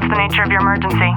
What's the nature of your emergency?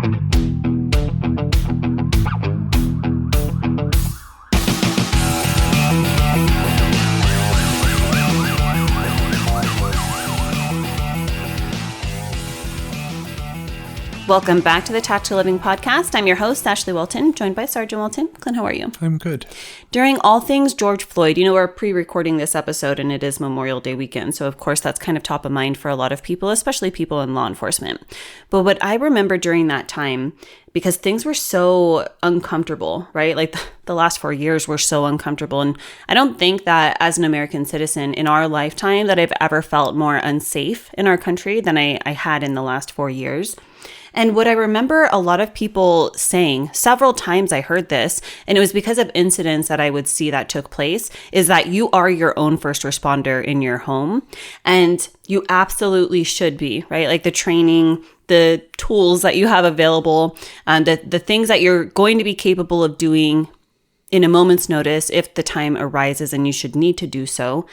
Welcome back to the Talk to Living podcast. I'm your host, Ashley Welton, joined by Sergeant Welton. Clint, how are you? I'm good. During all things George Floyd, we're pre-recording this episode and it is Memorial Day weekend. So of course that's kind of top of mind for a lot of people, especially people in law enforcement. But what I remember during that time, because things were so uncomfortable, right? Like the last 4 years were so uncomfortable. And I don't think that as an American citizen in our lifetime that I've ever felt more unsafe in our country than I had in the last 4 years. And what I remember a lot of people saying, several times I heard this, and it was because of incidents that I would see that took place, is that you are your own first responder in your home. And you absolutely should be, right? Like the training, the tools that you have available, the things that you're going to be capable of doing in a moment's notice if the time arises and you should need to do so.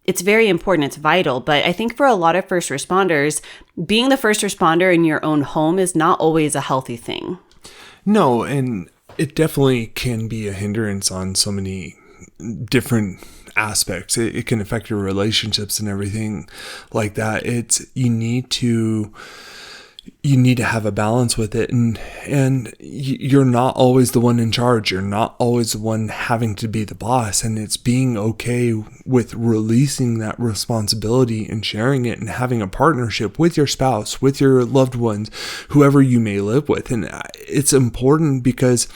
It's very important. It's vital. But I think for a lot of first responders, being the first responder in your own home is not always a healthy thing. No, and it definitely can be a hindrance on so many different aspects. It can affect your relationships and everything like that. You need to have a balance with it, and you're not always the one in charge. You're not always the one having to be the boss, and it's being okay with releasing that responsibility and sharing it and having a partnership with your spouse, with your loved ones, whoever you may live with. And it's important because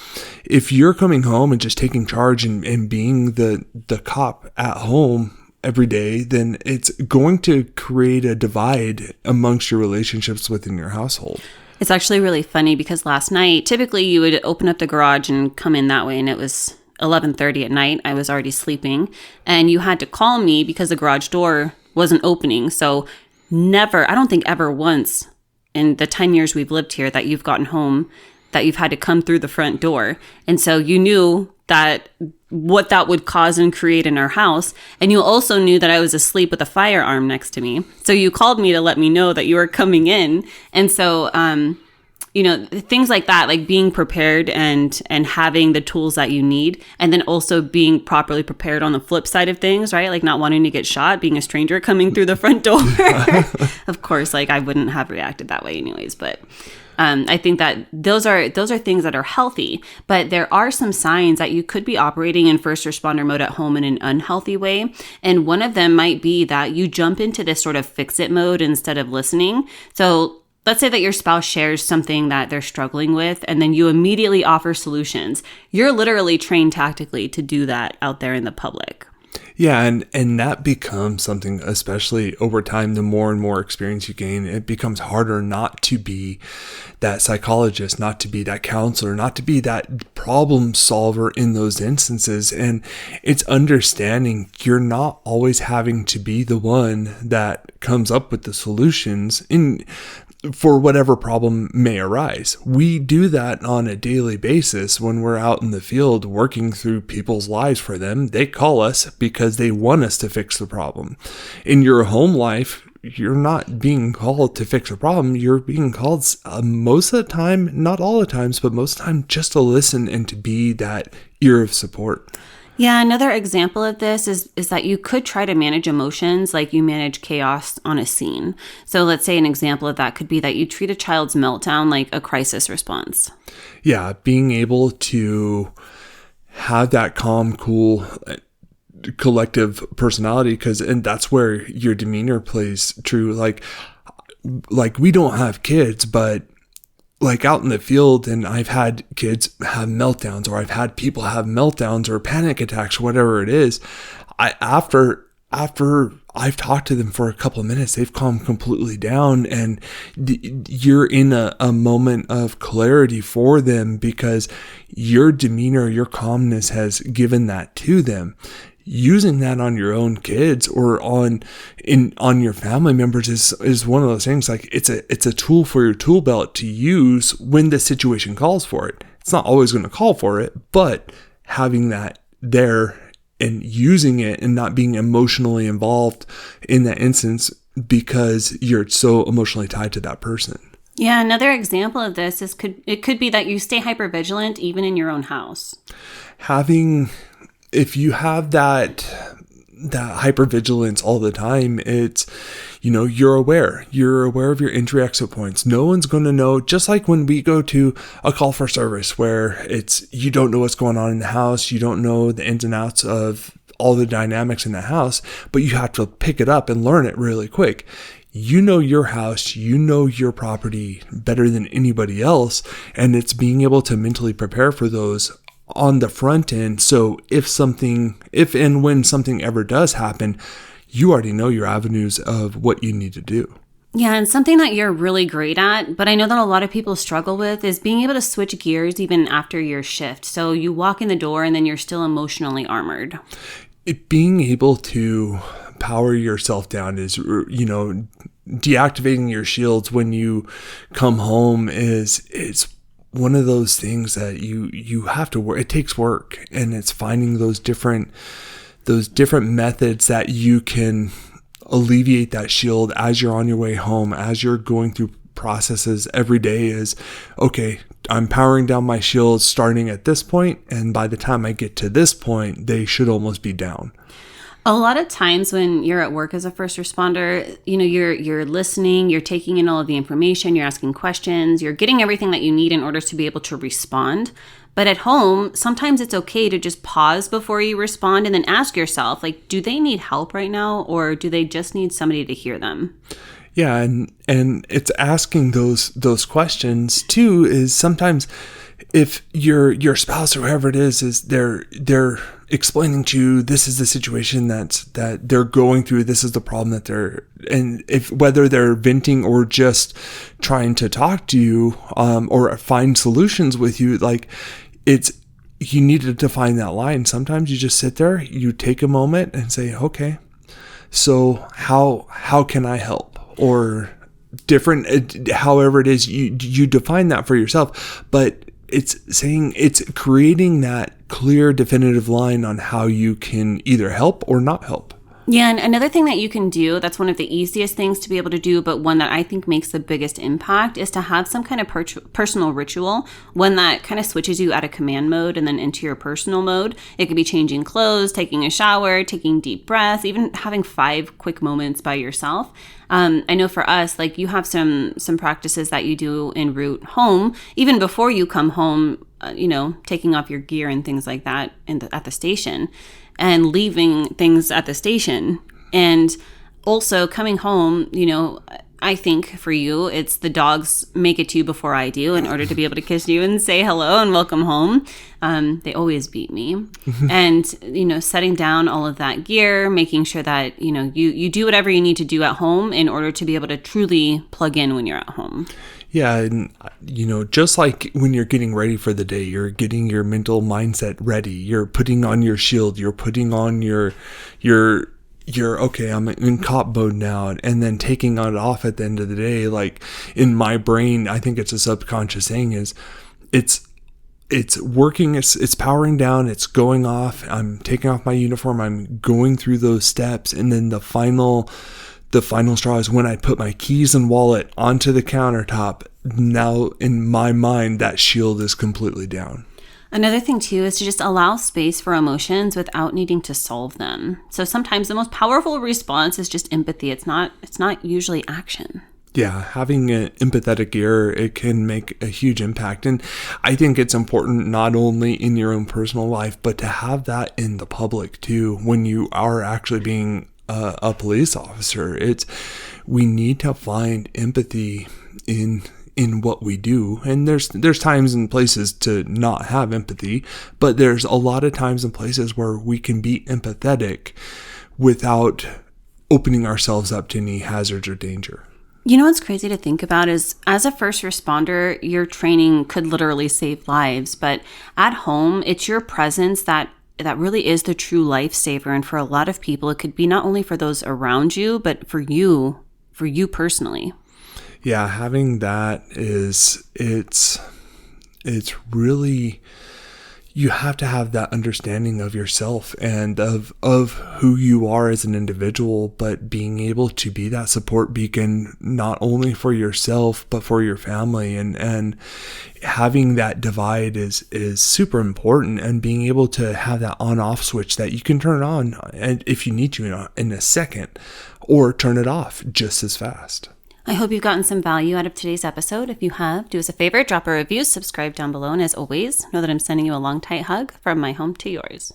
if you're coming home and just taking charge and being the cop at home every day, then it's going to create a divide amongst your relationships within your household. It's actually really funny because last night, typically you would open up the garage and come in that way, and it was 11:30 at night. I was already sleeping, and you had to call me because the garage door wasn't opening. So never, I don't think ever once in the 10 years we've lived here that you've gotten home that you've had to come through the front door. And so you knew that what that would cause and create in our house. And you also knew that I was asleep with a firearm next to me. So you called me to let me know that you were coming in. And so, things like that, like being prepared and having the tools that you need. And then also being properly prepared on the flip side of things, right? Like not wanting to get shot, being a stranger coming through the front door. Of course, like I wouldn't have reacted that way anyways, but I think that those are things that are healthy, but there are some signs that you could be operating in first responder mode at home in an unhealthy way. And one of them might be that you jump into this sort of fix it mode instead of listening. So let's say that your spouse shares something that they're struggling with, and then you immediately offer solutions. You're literally trained tactically to do that out there in the public. Yeah, and that becomes something, especially over time, the more and more experience you gain, it becomes harder not to be that psychologist, not to be that counselor, not to be that problem solver in those instances. And it's understanding you're not always having to be the one that comes up with the solutions for whatever problem may arise. We do that on a daily basis when we're out in the field working through people's lives for them. They call us because they want us to fix the problem. In your home life, you're not being called to fix a problem. You're being called most of the time, not all the times, but most of the time, just to listen and to be that ear of support. Yeah, another example of this is that you could try to manage emotions like you manage chaos on a scene. So let's say an example of that could be that you treat a child's meltdown like a crisis response. Yeah, being able to have that calm, cool, collective personality, and that's where your demeanor plays true. Like we don't have kids, but like out in the field, and I've had kids have meltdowns, or I've had people have meltdowns or panic attacks, whatever it is. After I've talked to them for a couple of minutes, they've calmed completely down, and you're in a moment of clarity for them because your demeanor, your calmness has given that to them. Using that on your own kids or on your family members is one of those things. Like it's a tool for your tool belt to use when the situation calls for it. It's not always going to call for it, but having that there and using it and not being emotionally involved in that instance because you're so emotionally tied to that person. Yeah, another example of this is it could be that you stay hypervigilant even in your own house. Having, if you have that hypervigilance all the time, it's, you're aware of your entry exit points. No one's going to know, just like when we go to a call for service where you don't know what's going on in the house. You don't know the ins and outs of all the dynamics in the house, but you have to pick it up and learn it really quick. You know your house, you know your property better than anybody else. And it's being able to mentally prepare for those on the front end. So if and when something ever does happen, you already know your avenues of what you need to do. Yeah, and something that you're really great at, but I know that a lot of people struggle with, is being able to switch gears even after your shift. So you walk in the door and then you're still emotionally armored. Being able to power yourself down is, deactivating your shields when you come home is one of those things that you have to work. It takes work, and it's finding those different methods that you can alleviate that shield as you're on your way home, as you're going through processes every day. Is okay, I'm powering down my shields starting at this point, and by the time I get to this point, they should almost be down. A lot of times when you're at work as a first responder, you're listening, you're taking in all of the information, you're asking questions, you're getting everything that you need in order to be able to respond. But at home, sometimes it's okay to just pause before you respond and then ask yourself, like, do they need help right now, or do they just need somebody to hear them? Yeah, and it's asking those questions too. Is sometimes if your spouse or whoever it is they're explaining to you, this is the situation that they're going through, this is the problem that and if whether they're venting or just trying to talk to you or find solutions with you, like you need to define that line. Sometimes you just sit there, you take a moment and say, okay, so how can I help? Or different, however it is, you define that for yourself, but it's creating that clear, definitive line on how you can either help or not help. Yeah, and another thing that you can do, that's one of the easiest things to be able to do, but one that I think makes the biggest impact, is to have some kind of personal ritual, one that kind of switches you out of command mode and then into your personal mode. It could be changing clothes, taking a shower, taking deep breaths, even having 5 quick moments by yourself. I know for us, like, you have some practices that you do en route home, even before you come home, taking off your gear and things like that at the station, and leaving things at the station. And also coming home, I think for you, it's the dogs make it to you before I do in order to be able to kiss you and say hello and welcome home. They always beat me. And, setting down all of that gear, making sure that, you do whatever you need to do at home in order to be able to truly plug in when you're at home. Yeah, and just like when you're getting ready for the day, you're getting your mental mindset ready. You're putting on your shield. You're putting on your okay, I'm in cop mode now, and then taking it off at the end of the day. Like, in my brain, I think it's a subconscious thing. Is it's working. It's powering down. It's going off. I'm taking off my uniform. I'm going through those steps, and then the final straw is when I put my keys and wallet onto the countertop. Now, in my mind, that shield is completely down. Another thing, too, is to just allow space for emotions without needing to solve them. So sometimes the most powerful response is just empathy. It's not usually action. Yeah, having an empathetic ear, it can make a huge impact. And I think it's important not only in your own personal life, but to have that in the public, too, when you are actually being a police officer. We need to find empathy in what we do, and there's times and places to not have empathy, but there's a lot of times and places where we can be empathetic without opening ourselves up to any hazards or danger. What's crazy to think about is, as a first responder, your training could literally save lives, but at home, it's your presence that really is the true lifesaver. And for a lot of people, it could be not only for those around you, but for you personally. Yeah, having that it's really, you have to have that understanding of yourself and of who you are as an individual, but being able to be that support beacon, not only for yourself, but for your family. And having that divide is super important, and being able to have that on off switch that you can turn it on and if you need to in a second, or turn it off just as fast. I hope you've gotten some value out of today's episode. If you have, do us a favor, drop a review, subscribe down below, and as always, know that I'm sending you a long, tight hug from my home to yours.